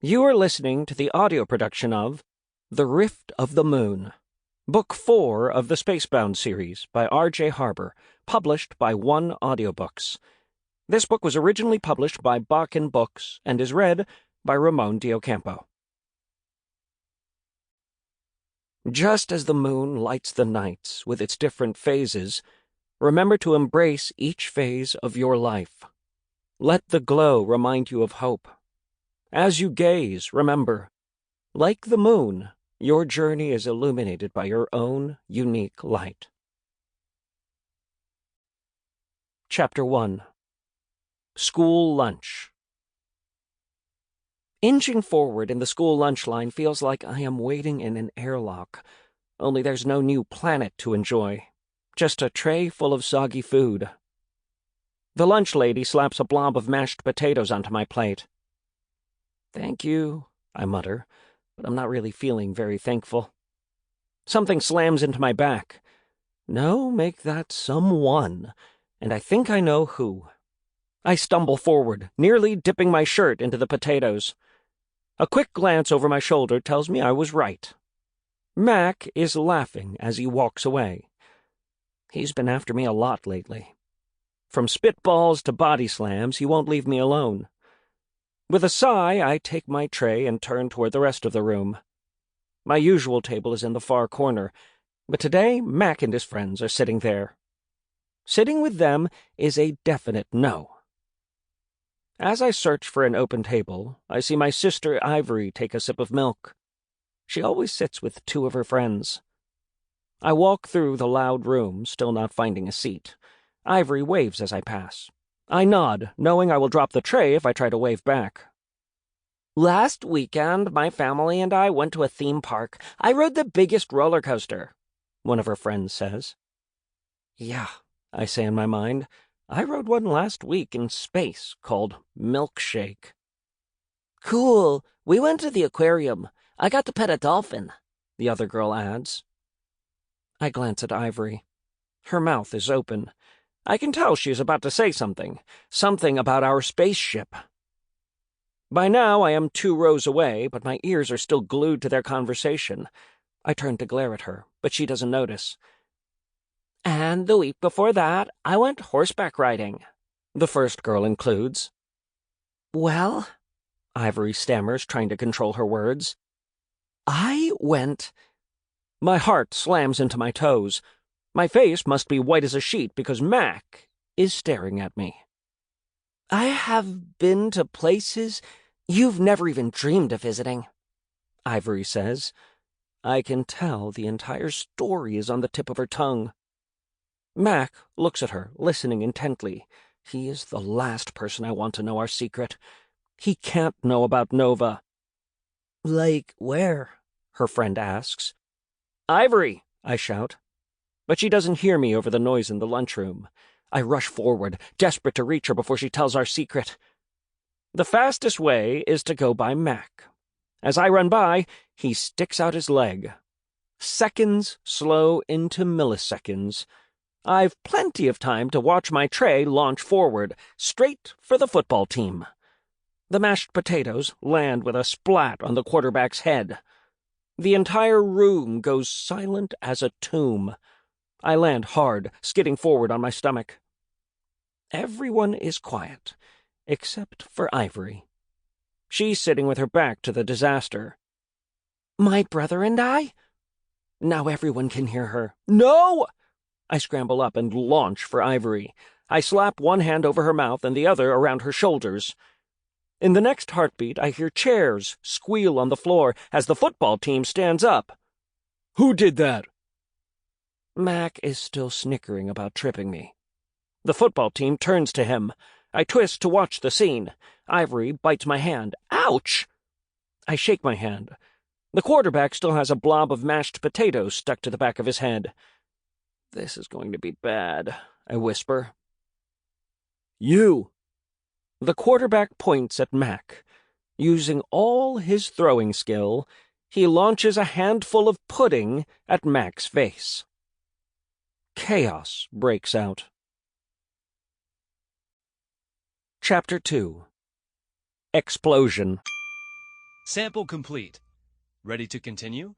You are listening to the audio production of The Rift of the Moon, Book 4 of the Spacebound series by R.J. Harbour, published by Audiobooks. This book was originally published by Bakken Books and is read by Ramon de Ocampo. Just as the moon lights the nights with its different phases, remember to embrace each phase of your life. Let the glow remind you of hope. As you gaze, remember, like the moon, your journey is illuminated by your own unique light. Chapter 1. School Lunch. Inching forward in the school lunch line feels like I am waiting in an airlock, only there's no new planet to enjoy, just a tray full of soggy food. The lunch lady slaps a blob of mashed potatoes onto my plate. "Thank you," I mutter, but I'm not really feeling very thankful. Something slams into my back. No, make that someone, and I think I know who. I stumble forward, nearly dipping my shirt into the potatoes. A quick glance over my shoulder tells me I was right. Mac is laughing as he walks away. He's been after me a lot lately. From spitballs to body slams, he won't leave me alone. With a sigh, I take my tray and turn toward the rest of the room. My usual table is in the far corner, but today Mac and his friends are sitting there. Sitting with them is a definite no. As I search for an open table, I see my sister Ivory take a sip of milk. She always sits with two of her friends. I walk through the loud room, still not finding a seat. Ivory waves as I pass. I nod, knowing I will drop the tray if I try to wave back. "Last weekend, my family and I went to a theme park. I rode the biggest roller coaster," one of her friends says. "Yeah," I say in my mind. "I rode one last week in space called Milkshake." "Cool. We went to the aquarium. I got to pet a dolphin," the other girl adds. I glance at Ivory. Her mouth is open. I can tell she is about to say something about our spaceship. By now I am 2 rows away, but my ears are still glued to their conversation. I turn to glare at her, but she doesn't notice. "And the week before that, I went horseback riding," the first girl includes. "Well," Ivory stammers, trying to control her words. "I went—" My heart slams into my toes. My face must be white as a sheet because Mac is staring at me. "I have been to places you've never even dreamed of visiting," Ivory says. I can tell the entire story is on the tip of her tongue. Mac looks at her, listening intently. He is the last person I want to know our secret. He can't know about Nova. "Like where?" her friend asks. "Ivory," I shout. But she doesn't hear me over the noise in the lunchroom. I rush forward, desperate to reach her before she tells our secret. The fastest way is to go by Mac. As I run by, he sticks out his leg. Seconds slow into milliseconds. I've plenty of time to watch my tray launch forward, straight for the football team. The mashed potatoes land with a splat on the quarterback's head. The entire room goes silent as a tomb. I land hard, skidding forward on my stomach. Everyone is quiet, except for Ivory. She's sitting with her back to the disaster. "My brother and I?" Now everyone can hear her. "No!" I scramble up and launch for Ivory. I slap one hand over her mouth and the other around her shoulders. In the next heartbeat, I hear chairs squeal on the floor as the football team stands up. "Who did that?" Mac is still snickering about tripping me. The football team turns to him. I twist to watch the scene. Ivory bites my hand. "Ouch!" I shake my hand. The quarterback still has a blob of mashed potatoes stuck to the back of his head. "This is going to be bad," I whisper. "You!" The quarterback points at Mac. Using all his throwing skill, he launches a handful of pudding at Mac's face. Chaos breaks out. Chapter 2. Explosion. Sample complete. Ready to continue?